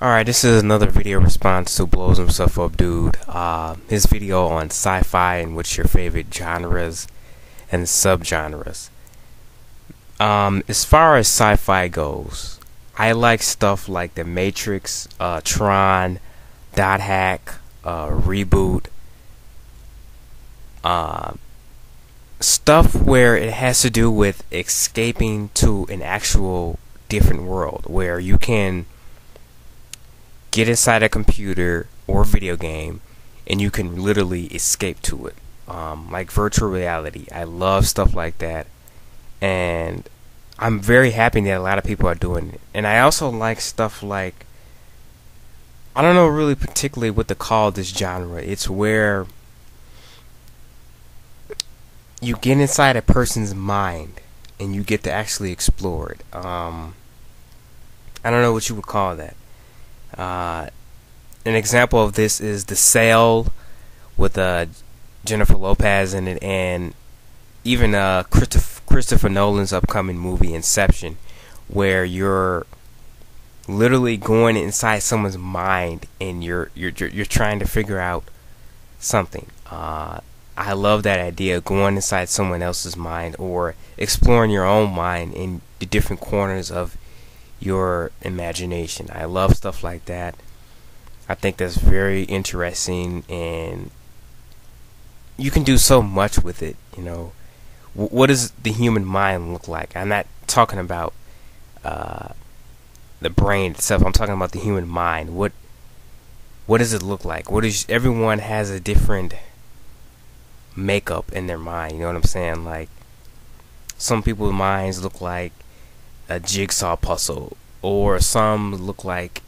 Alright, this is another video response to Blows Himself Up Dude. His video on sci-fi and what's your favorite genres and subgenres. As far as sci-fi goes, I like stuff like The Matrix, Tron, Dot Hack, Reboot, stuff where it has to do with escaping to an actual different world where you can get inside a computer or video game and you can literally escape to it, like virtual reality. I love stuff like that, and I'm very happy that a lot of people are doing it. And I also like stuff like, I don't know really particularly what to call this genre. It's where you get inside a person's mind and you get to actually explore it. I don't know what you would call that. An example of this is The Sale with Jennifer Lopez in it, and even Christopher Nolan's upcoming movie Inception, where you're literally going inside someone's mind and you're trying to figure out something. I love that idea of going inside someone else's mind or exploring your own mind in the different corners of your imagination. I love stuff like that. I think that's very interesting, and you can do so much with it. You know, what does the human mind look like? I'm not talking about the brain itself. I'm talking about the human mind. What does it look like? Everyone has a different makeup in their mind. You know what I'm saying? Like, some people's minds look like a jigsaw puzzle, or some look like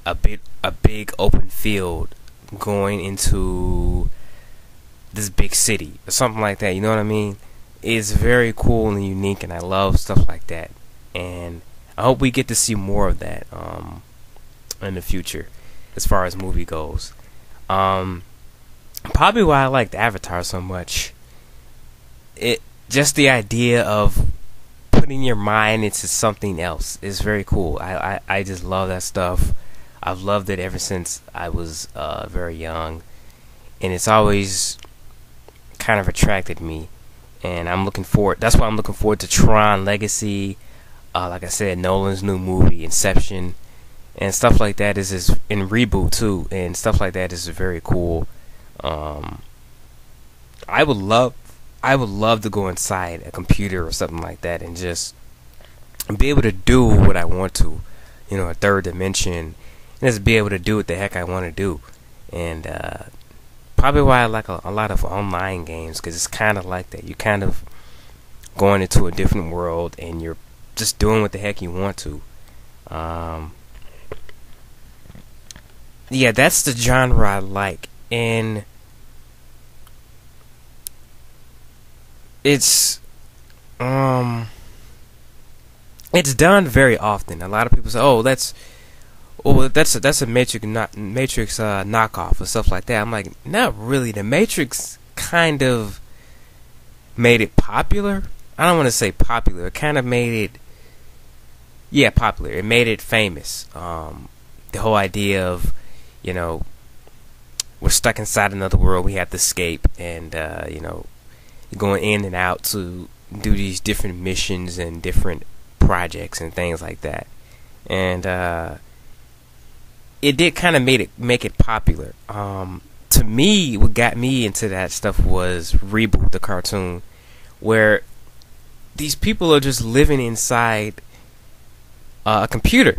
a big open field going into this big city or something like that. You know what I mean? It's very cool and unique, and I love stuff like that, and I hope we get to see more of that in the future as far as movie goes. Probably why I liked Avatar so much, just the idea of putting your mind into something else is very cool. I just love that stuff. I've loved it ever since I was very young, and it's always kind of attracted me, and that's why I'm looking forward to Tron Legacy, like I said, Nolan's new movie Inception, and stuff like that is in Reboot too, and stuff like that is very cool. I would love to go inside a computer or something like that and just be able to do what I want to, a third dimension, and just be able to do what the heck I want to do. And probably why I like a lot of online games, because it's kind of like that. You're kind of going into a different world and you're just doing what the heck you want to. Yeah, that's the genre I like, and it's done very often. A lot of people say, "Oh, that's a Matrix knockoff," or stuff like that. I'm like, not really. The Matrix kind of made it popular. I don't want to say popular. It kind of made it, popular. It made it famous. The whole idea of, we're stuck inside another world. We have to escape, and going in and out to do these different missions and different projects and things like that. And it did kind of make it popular. To me, what got me into that stuff was Reboot, the cartoon, where these people are just living inside a computer.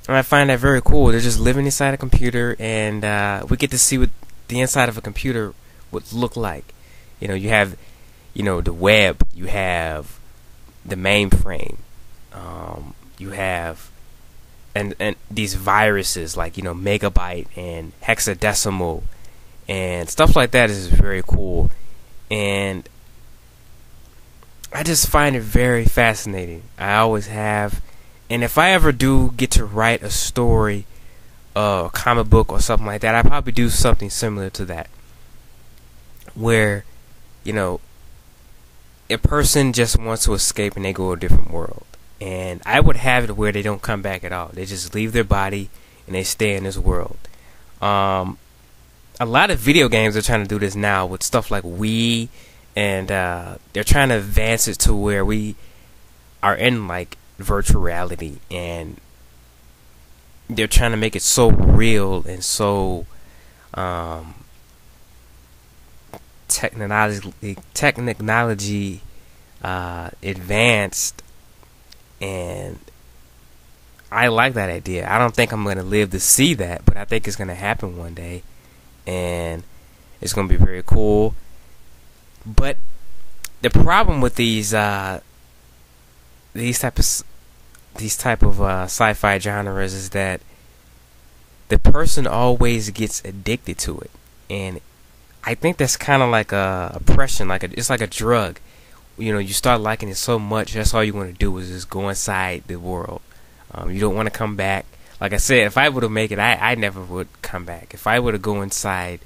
And I find that very cool. They're just living inside a computer, and we get to see what the inside of a computer would look like. You have, the web, you have the mainframe, you have, and these viruses like, megabyte and hexadecimal and stuff like that is very cool. And I just find it very fascinating. I always have. And if I ever do get to write a story, a comic book or something like that, I probably do something similar to that, where a person just wants to escape and they go to a different world. And I would have it where they don't come back at all. They just leave their body and they stay in this world. A lot of video games are trying to do this now with stuff like Wii, and they're trying to advance it to where we are in like virtual reality, and they're trying to make it so real and so technology advanced, and I like that idea. I don't think I'm gonna live to see that, but I think it's gonna happen one day, and it's gonna be very cool. But the problem with these type of sci-fi genres is that the person always gets addicted to it, and I think that's kind of like a oppression, it's like a drug. You know, you start liking it so much, that's all you want to do is just go inside the world. You don't want to come back. Like I said, if I would have made it, I never would come back. If I were to go inside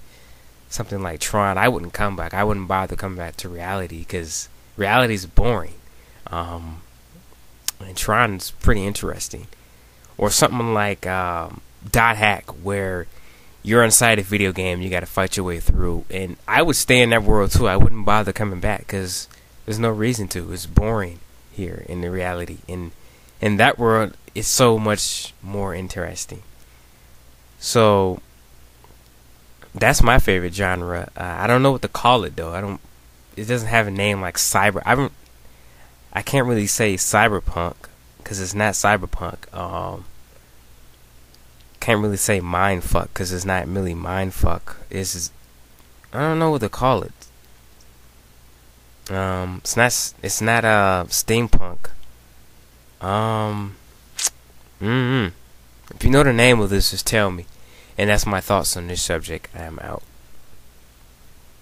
something like Tron, I wouldn't come back. I wouldn't bother coming back to reality, because reality is boring. And Tron's pretty interesting. Or something like Dot Hack, where you're inside a video game, you got to fight your way through. And I would stay in that world too. I wouldn't bother coming back, because there's no reason to. It's boring here in the reality. And in that world, it's so much more interesting. So that's my favorite genre. I don't know what to call it though. It doesn't have a name like cyber. I can't really say cyberpunk, because it's not cyberpunk. Can't really say mindfuck, because it's not really mindfuck. I don't know what to call it. It's not steampunk. If you know the name of this, just tell me. And that's my thoughts on this subject. I am out.